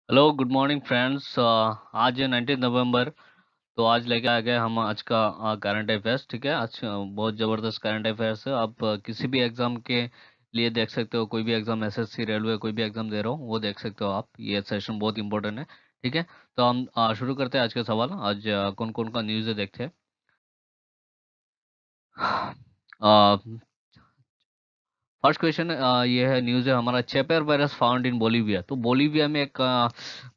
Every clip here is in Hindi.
Hello good morning friends. आज है 19 नवंबर। तो आज लेके आ गए हम आज का करंट अफेयर्स। ठीक है, आज बहुत ज़बरदस्त करंट अफेयर्स है। आप किसी भी एग्ज़ाम के लिए देख सकते हो, कोई भी एग्ज़ाम एसएससी रेलवे कोई भी एग्ज़ाम दे रहा हो वो देख सकते हो आप। ये सेशन बहुत इंपॉर्टेंट है। ठीक है, तो हम शुरू करते हैं आज का सवाल। आज कौन कौन का न्यूज़ है देखते हैं। फर्स्ट क्वेश्चन ये है, न्यूज़ है हमारा, चेपर वायरस फाउंड इन बोलीविया। तो बोलीविया में एक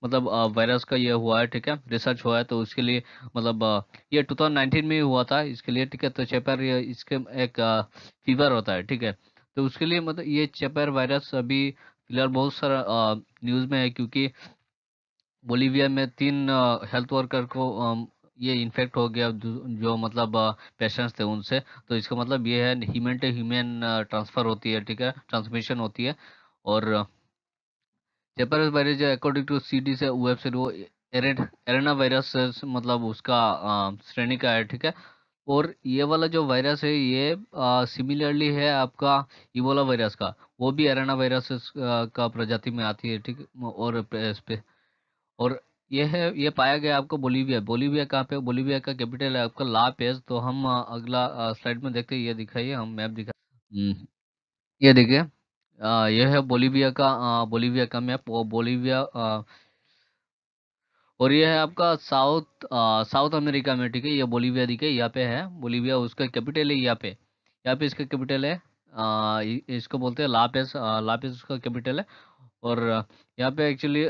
मतलब वायरस का ये हुआ है। ठीक है, रिसर्च हुआ है, तो उसके लिए मतलब ये 2019 में ही हुआ था इसके लिए। ठीक है, तो चेपर ये इसके एक फीवर होता है। ठीक है, तो उसके लिए मतलब ये चेपर वायरस अभी फिलहाल बहुत सारा न्यूज़ में है, क्योंकि बोलीविया में 3 हेल्थ वर्कर को ये इन्फेक्ट हो गया, जो मतलब पेशेंट्स थे उनसे। तो इसका मतलब ये है ह्यूमन टू ह्यूमन ट्रांसफर होती है। ठीक है, ट्रांसमिशन होती है। और जेपरस वायरस अकॉर्डिंग टू सीडी से वेबसाइट, वो एरेना वायरस मतलब उसका श्रेणी का है। ठीक है, और ये वाला जो वायरस है ये सिमिलरली है आपका इबोला वायरस का। वो भी एरेना वायरस का प्रजाति में आती है। ठीक है, और ये पाया गया आपको बोलीविया। बोलीविया कहाँ पे? बोलीविया का कैपिटल है आपका ला पेज। तो हम अगला स्लाइड में देखते हैं। ये दिखाइए, हम मैप दिखा। ये देखिए, ये है बोलीविया का मैप। और बोलीविया और ये है आपका साउथ अमेरिका में। ठीक है, ये बोलीविया दिखे यहाँ पे है। बोलीविया उसका कैपिटल है यहाँ पे इसका कैपिटल है। इसको बोलते हैं लापेस। लापेस उसका कैपिटल है। और यहाँ पे एक्चुअली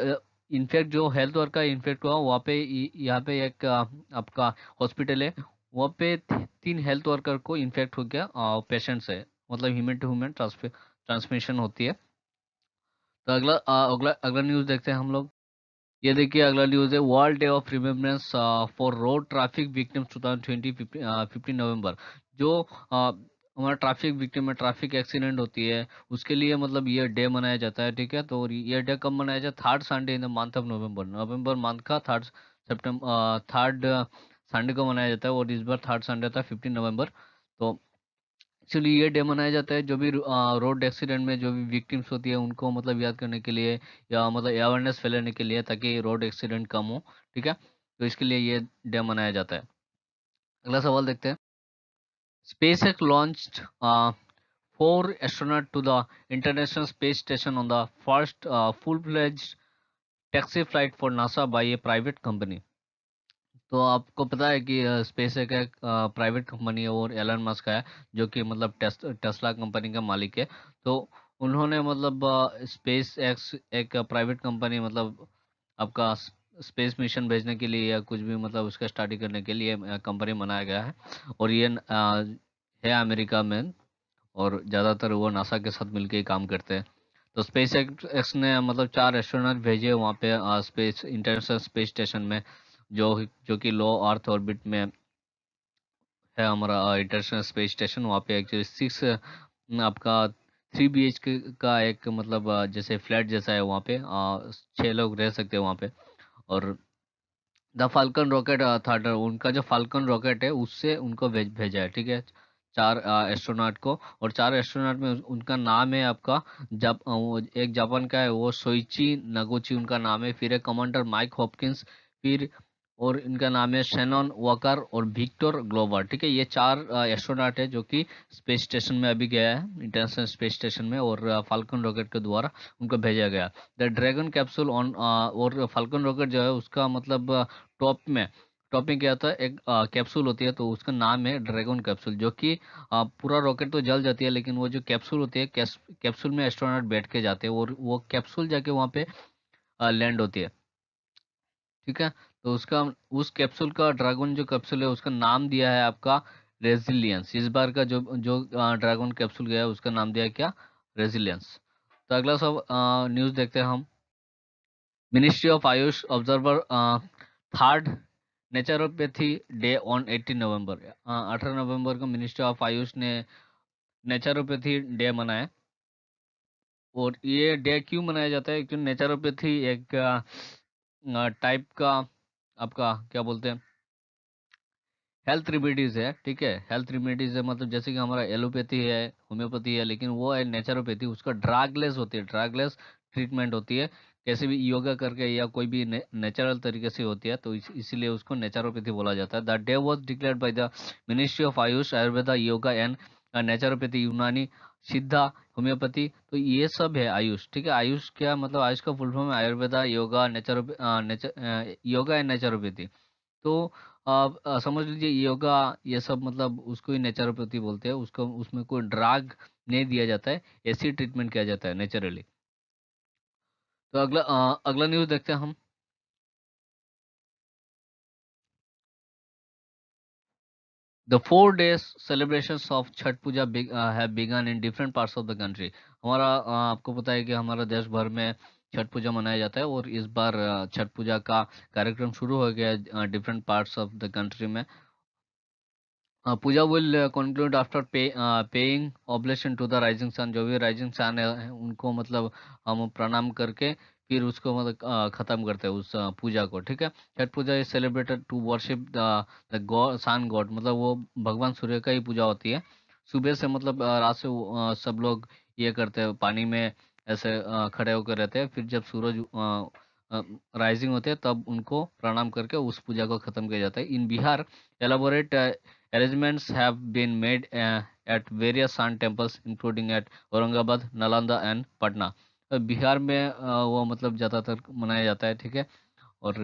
इनफैक्ट जो हेल्थ वर्कर इन्फेक्ट हुआ वहाँ पे यहाँ पे एक आपका हॉस्पिटल है। वहाँ पे 3 हेल्थ वर्कर को इन्फेक्ट हो गया पेशेंट से। मतलब ह्यूमन टू ह्यूमन ट्रांसमिशन होती है। तो अगला अगला न्यूज़ देखते हैं हम लोग। ये देखिए, अगला न्यूज़ है, world day of remembrance for road traffic victims 2020 15 नवंबर। जो हमारा ट्रैफिक विक्टिम में ट्रैफिक एक्सीडेंट होती है उसके लिए मतलब ये डे मनाया जाता है। ठीक है, तो ये डे कब मनाया जाता है? Third Sunday in the month of November. November month का थर्ड संडे को मनाया जाता है। और इस बार थर्ड संडे था 15 नवंबर। तो एक्चुअली ये डे मनाया जाता है जो भी रोड एक्सीडेंट में जो भी विक्टिम्स होती है उनको मतलब याद करने के लिए, या मतलब अवेयरनेस फैलाने के लिए, ताकि रोड एक्सीडेंट कम हो। ठीक है, तो इसके लिए ये डे मनाया जाता है। अगला सवाल देखते हैं। SpaceX launched 4 astronauts to the International Space Station on the first full-fledged taxi flight for NASA by a private company। तो आपको पता है कि स्पेस एक प्राइवेट कंपनी है और एलन मस्क है, जो कि मतलब टेस्ला कंपनी का मालिक है। तो उन्होंने मतलब स्पेस एक्स एक प्राइवेट कंपनी, मतलब आपका स्पेस मिशन भेजने के लिए या कुछ भी मतलब उसका स्टडी करने के लिए कंपनी बनाया गया है। और ये है अमेरिका में। और ज़्यादातर वो नासा के साथ मिलके ही काम करते हैं। तो स्पेस एक्स ने मतलब 4 एस्ट्रोनॉट भेजे वहाँ पे स्पेस इंटरनेशनल स्पेस स्टेशन में, जो जो कि लो अर्थ ऑर्बिट में है हमारा इंटरनेशनल स्पेस स्टेशन। वहाँ पे एक्चुअली 6 आपका 3 BHK का एक मतलब जैसे फ्लैट जैसा है वहाँ पे। 6 लोग रह सकते हैं वहाँ पे। और द फाल्कन रॉकेट था उनका, जो फाल्कन रॉकेट है उससे उनको भेजा है। ठीक है, 4 एस्ट्रोनॉट को। और 4 एस्ट्रोनॉट में उनका नाम है आपका, एक जापान का है वो सोइची नगोची उनका नाम है। फिर एक कमांडर माइक हॉपकिंस। फिर और इनका नाम है शेनॉन वॉकर और विक्टर ग्लोवर। ठीक है, ये 4 एस्ट्रोनॉट है जो कि स्पेस स्टेशन में अभी गया है, इंटरनेशनल स्पेस स्टेशन में। और फाल्कन रॉकेट के द्वारा उनको भेजा गया। द ड्रैगन कैप्सूल ऑन, और फाल्कन रॉकेट जो है उसका मतलब टॉप में टॉप में क्या होता है, एक कैप्सूल होती है, तो उसका नाम है ड्रैगन कैप्सूल। जो कि पूरा रॉकेट तो जल जाती है, लेकिन वो जो कैप्सूल होती है, कैप्सूल में एस्ट्रोनॉट बैठ के जाते हैं और वो कैप्सूल जाके वहाँ पे लैंड होती है। ठीक है, तो उसका उस कैप्सूल का, ड्रैगन जो कैप्सूल है उसका नाम दिया है आपका रेजिलियंस। इस बार का जो जो ड्रैगन कैप्सूल गया है उसका नाम दिया है क्या? रेजिलियंस। तो अगला सब न्यूज़ देखते हैं हम। Ministry of Ayush observer third naturopathy day on 18 नवंबर। 18 नवंबर को मिनिस्ट्री ऑफ आयुष ने नेचुरोपैथी डे मनाया। और ये डे क्यों मनाया जाता है? क्योंकि नेचुरोपैथी एक टाइप का आपका क्या बोलते हैं, हेल्थ रेमेडीज है। ठीक है, हेल्थ रेमेडीज है, मतलब जैसे कि हमारा एलोपैथी है, होम्योपैथी है, लेकिन वो है नेचुरोपैथी। उसका ड्रगलेस होती है, ड्रगलेस ट्रीटमेंट होती है। कैसे भी योगा करके या कोई भी नेचुरल तरीके से होती है, तो इसीलिए उसको नेचुरोपैथी बोला जाता है। The day was declared by the ministry of Ayush, Ayurveda, yoga and naturopathy, यूनानी, सिद्धा, होम्योपैथी। तो ये सब है आयुष, ठीक है। आयुष क्या मतलब, आयुष का फुल फॉर्म है आयुर्वेदा, योगा, योगा एंड नेचुरोपैथी। तो आप समझ लीजिए योगा ये सब मतलब उसको ही नेचुरोपैथी बोलते हैं। उसको उसमें कोई ड्रग नहीं दिया जाता है, ऐसी ट्रीटमेंट किया जाता है नेचुरली। तो अगला न्यूज़ देखते हैं हम। The 4 days celebrations of Chhath Puja have begun in different parts of the country। हमारा आपको पता है कि हमारा देश भर में छठ पूजा मनाया जाता है, और इस बार छठ पूजा का कार्यक्रम शुरू हो गया है different parts of the country में। Puja will conclude after paying oblation to the rising sun. जो भी राइजिंग सन है उनको मतलब हम प्रणाम करके फिर उसको मतलब खत्म करते हैं उस पूजा को, ठीक है। Chhath puja is celebrated to worship the god, sun god, मतलब वो भगवान सूर्य का ही पूजा होती है। सुबह से मतलब रात से सब लोग ये करते हैं, पानी में ऐसे खड़े होकर रहते हैं, फिर जब सूरज राइजिंग होते हैं तब उनको प्रणाम करके उस पूजा को खत्म किया जाता है। इन Bihar elaborate arrangements have been made at various sun temples including at Aurangabad, Nalanda and Patna. Bihar में वो मतलब ज़्यादातर मनाया जाता है, ठीक है। और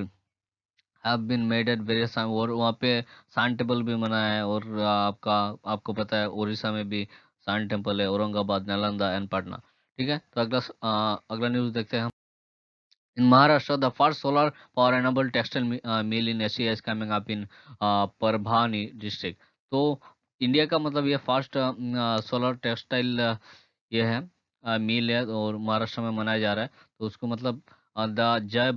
have been made at various sun, और वहाँ पे सन टेम्पल भी मनाया है। और आपको पता है उड़ीसा में भी सन टेम्पल है, औरंगाबाद, नालंदा एंड पटना, ठीक है। तो अगला न्यूज़ देखते हैं हम। In Maharashtra, the first solar power enabled textile mill in Asia is coming up in Parbhani district। तो इंडिया का मतलब ये फर्स्ट सोलर टेक्सटाइल ये है मिल है, और महाराष्ट्र में मनाया जा रहा है। तो उसको मतलब द जय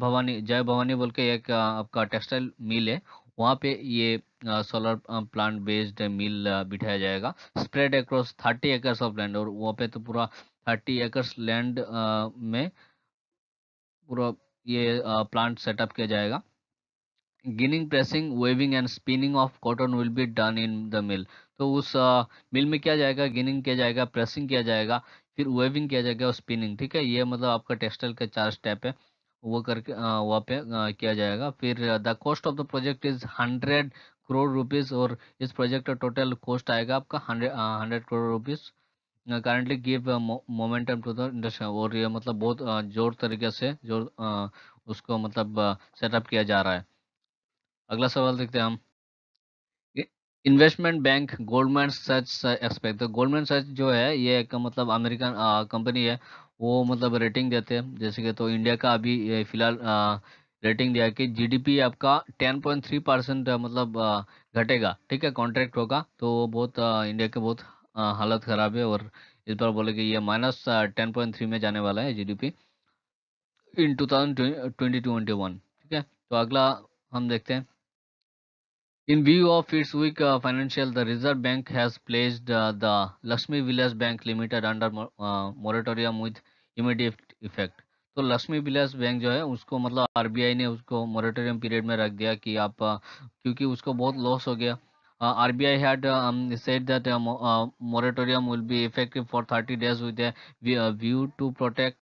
भवानी बोल के एक आपका टेक्सटाइल मिल है, वहाँ पे ये सोलर प्लांट बेस्ड मिल बिठाया जाएगा। Spread across 30 acres of land, और वहाँ पे तो पूरा 30 एकर्स लैंड में पूरा ये प्लांट सेटअप किया जाएगा। Ginning, pressing, weaving and spinning of cotton will be done in the mill. तो उस मिल में किया जाएगा, गिनिंग किया जाएगा, प्रेसिंग किया जाएगा, फिर वेविंग किया जाएगा और स्पिनिंग, ठीक है। ये मतलब आपका टेक्सटाइल के 4 स्टेप है, वो करके वहाँ पे किया जाएगा। फिर the cost of the project is 100 crore rupees, और इस प्रोजेक्ट का टोटल कॉस्ट आएगा आपका 100 crore rupees. currently give momentum to the industry, और ये मतलब बहुत जोर तरीके से उसको मतलब सेटअप किया जा रहा है। अगला सवाल देखते हैं हम। इन्वेस्टमेंट बैंक गोल्डमैन सच एक्सपेक्ट, तो गोल्डमैन सच जो है ये एक मतलब अमेरिकन कंपनी है। वो मतलब रेटिंग देते हैं, जैसे कि तो इंडिया का अभी ये फिलहाल रेटिंग दिया है कि जीडीपी आपका 10.3% मतलब घटेगा, ठीक है, कॉन्ट्रैक्ट होगा। तो वो बहुत इंडिया के बहुत हालत खराब है, और इस बार बोले कि ये -10.3 में जाने वाला है जीडीपी इन 2020-21, ठीक है। तो अगला हम देखते हैं। In view of its weak financial, the Reserve Bank has placed the Lakshmi Vilas Bank Limited under moratorium with immediate effect। तो लक्ष्मी विलास बैंक जो है उसको मतलब आरबीआई ने उसको मोरेटोरियम पीरियड में रख दिया कि आप क्योंकि उसको बहुत लॉस हो गया। RBI had said that moratorium will be effective for 30 days with a view to protect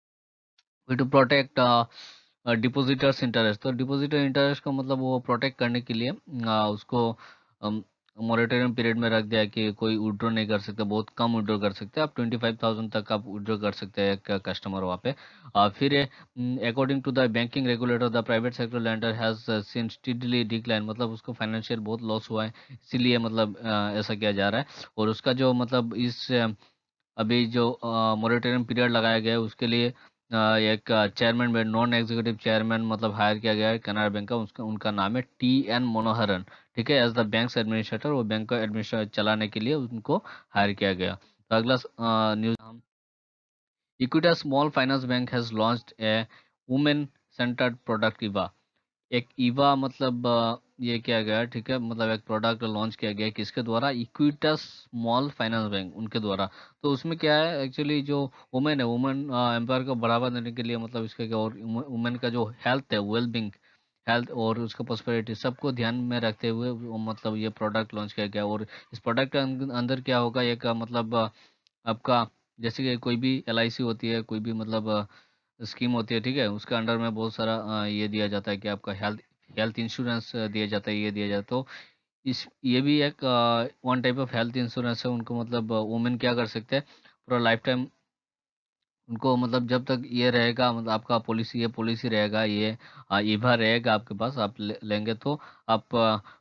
depositors interest. तो डिपॉजिटर इंटरेस्ट को मतलब वो प्रोटेक्ट करने के लिए उसको मोरेटोरियम पीरियड में रख दिया है कि कोई विड्रॉ नहीं कर सकते, बहुत कम विड्रॉ कर सकते हैं आप, 25,000 तक आप विड्रॉ कर सकते हैं एक कस्टमर वहाँ पे। फिर according to the banking regulator the private sector lender has seen steadily decline, मतलब उसको फाइनेंशियल बहुत लॉस हुआ है, इसीलिए मतलब ऐसा किया जा रहा है। और उसका जो मतलब इस अभी जो मोरेटोरियम पीरियड लगाया गया है उसके लिए एक चेयरमैन में नॉन एग्जीक्यूटिव चेयरमैन मतलब हायर किया गया है कनाडा बैंक का, उसका उनका नाम है टी एन मनोहरन, ठीक है, एज द बैंक एडमिनिस्ट्रेटर। वो बैंक का एडमिनिस्ट्रेटर चलाने के लिए उनको हायर किया गया। तो अगला न्यूज हम। इक्विटा small finance bank has launched A women centred product Eva. एक ईवा मतलब ये किया गया है, ठीक है, मतलब एक प्रोडक्ट लॉन्च किया गया है किसके द्वारा, इक्विटस स्मॉल फाइनेंस बैंक उनके द्वारा। तो उसमें क्या है एक्चुअली जो वुमेन है, वुमेन एम्पायर को बढ़ावा देने के लिए मतलब इसके क्या, और वुमेन का जो हेल्थ है, वेलबींग हेल्थ और उसका प्रोस्पेरिटी सबको ध्यान में रखते हुए वो मतलब ये प्रोडक्ट लॉन्च किया गया। और इस प्रोडक्ट के अंदर क्या होगा, एक मतलब आपका जैसे कि कोई भी एलआईसी होती है, कोई भी मतलब स्कीम होती है, ठीक है, उसके अंडर में बहुत सारा ये दिया जाता है कि आपका हेल्थ हेल्थ इंश्योरेंस दिया जाता है, ये दिया जाता है। तो इस ये भी एक one type of health insurance है उनको, मतलब वुमेन क्या कर सकते हैं, पूरा लाइफ टाइम उनको, मतलब जब तक ये रहेगा, मतलब आपका पॉलिसी, ये पॉलिसी रहेगा, ये ईभा रहेगा आपके पास, आप लेंगे तो आप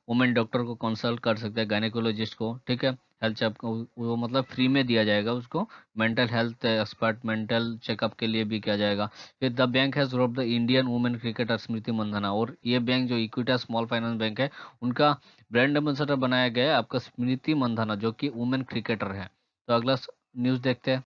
वुमेन डॉक्टर को कंसल्ट कर सकते हैं, गायनेकोलॉजिस्ट को, ठीक है। हेल्थ चेक वो मतलब फ्री में दिया जाएगा उसको। Mental health expert mental checkup के लिए भी किया जाएगा। फिर the bank has roped the Indian women cricketer Smriti Mandhana, और ये बैंक जो इक्विटा स्मॉल फाइनेंस बैंक है, उनका ब्रांड एम्बेसडर बनाया गया है आपका स्मृति मंदाना, जो कि वुमेन क्रिकेटर है। तो अगला न्यूज़ देखते हैं।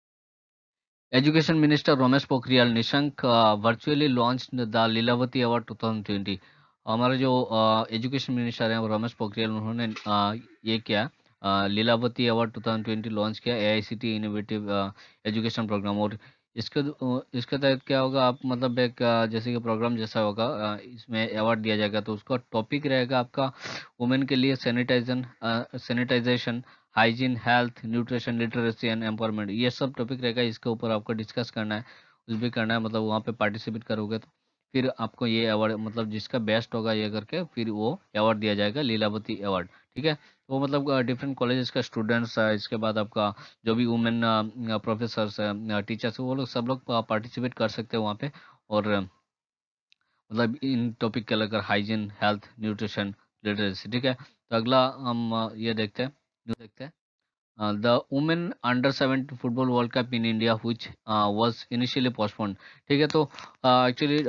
Education Minister Ramesh Pokhriyal Nishank virtually launched the Lilavati award 2020। हमारे जो एजुकेशन मिनिस्टर हैं वो रमेश पोखरियाल, उन्होंने ये किया, लीलावती अवार्ड 2020 लॉन्च किया, एआईसीटी इनोवेटिव एजुकेशन प्रोग्राम। और इसके तहत क्या होगा, आप मतलब एक जैसे कि प्रोग्राम जैसा होगा, इसमें अवार्ड दिया जाएगा, तो उसका टॉपिक रहेगा आपका वुमेन के लिए sanitisation, hygiene, health, nutrition, literacy and empowerment, ये सब टॉपिक रहेगा। इसके ऊपर आपको डिस्कस करना है, कुछ भी करना है, मतलब वहाँ पे पार्टिसिपेट करोगे तो फिर आपको ये अवार्ड, मतलब जिसका बेस्ट होगा ये करके फिर वो अवार्ड दिया जाएगा, लीलावती अवार्ड, ठीक है। तो वो मतलब डिफरेंट कॉलेजेस का स्टूडेंट्स, इसके बाद आपका जो भी वुमेन प्रोफेसर्स, टीचर्स, वो लोग सब लोग पार्टिसिपेट कर सकते हैं वहाँ पे। और मतलब इन टॉपिक के लेकर हाइजीन, हेल्थ, न्यूट्रिशन, लिटरेसी, ठीक है। तो अगला हम ये देखते हैं, न्यूज़ देखते हैं। The Women Under 17 Football World Cup in India, which was initially postponed, ठीक है। तो actually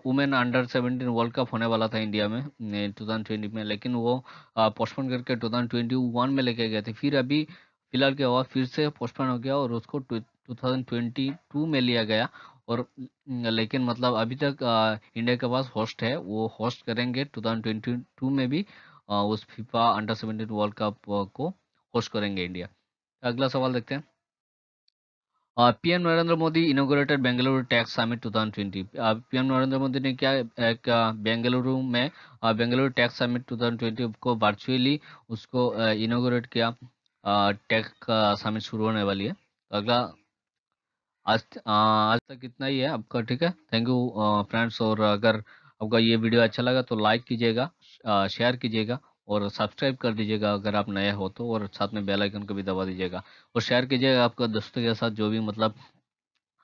women under 17 world cup होने वाला था इंडिया में 2020 में, लेकिन वो पोस्टपोन करके 2021 में लेके गए थे। फिर अभी फिलहाल क्या हुआ, फिर से पोस्टपोन हो गया और उसको 2022 में लिया गया। और लेकिन मतलब अभी तक इंडिया के पास होस्ट है, वो होस्ट करेंगे 2022 में भी उस फीफा अंडर 17 वर्ल्ड कप को होस्ट करेंगे इंडिया। अगला सवाल देखते हैं। PM Narendra Modi inaugurated Bengaluru tech summit 2020। PM Narendra Modi ने क्या, एक बेंगलुरु में बेंगलुरु टेक समिट 2020 को वर्चुअली उसको इनोग्रेट किया। टेक समिट शुरू होने वाली है। तो अगला, आज तक इतना ही है आपका, ठीक है। Thank you friends. और अगर आपका ये वीडियो अच्छा लगा तो लाइक कीजिएगा, शेयर कीजिएगा और सब्सक्राइब कर दीजिएगा अगर आप नए हो तो, और साथ में बेल आइकन को भी दबा दीजिएगा। और शेयर कीजिएगा आपका दोस्तों के साथ जो भी मतलब,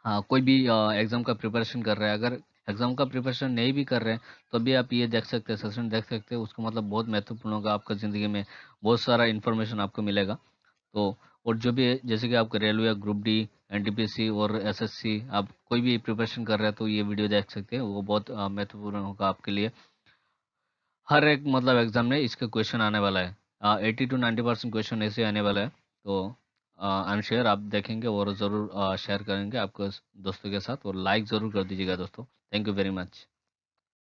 हाँ, कोई भी एग्ज़ाम का प्रिपरेशन कर रहा है। अगर एग्ज़ाम का प्रिपरेशन नहीं भी कर रहे हैं तो भी आप ये देख सकते हैं, सेशन देख सकते हैं, उसका मतलब बहुत महत्वपूर्ण होगा आपका ज़िंदगी में, बहुत सारा इन्फॉर्मेशन आपको मिलेगा। तो और जो भी है, जैसे कि आपका रेलवे, ग्रुप डी, एनटीपीसी और एसएससी, आप कोई भी प्रिपरेशन कर रहे हैं तो ये वीडियो देख सकते हैं, वो बहुत महत्वपूर्ण होगा आपके लिए। हर एक मतलब एग्जाम में इसका क्वेश्चन आने वाला है, 80 to 90% क्वेश्चन ऐसे आने वाला है। तो आई एम श्योर आप देखेंगे और ज़रूर शेयर करेंगे आपके दोस्तों के साथ, और लाइक ज़रूर कर दीजिएगा दोस्तों। Thank you very much.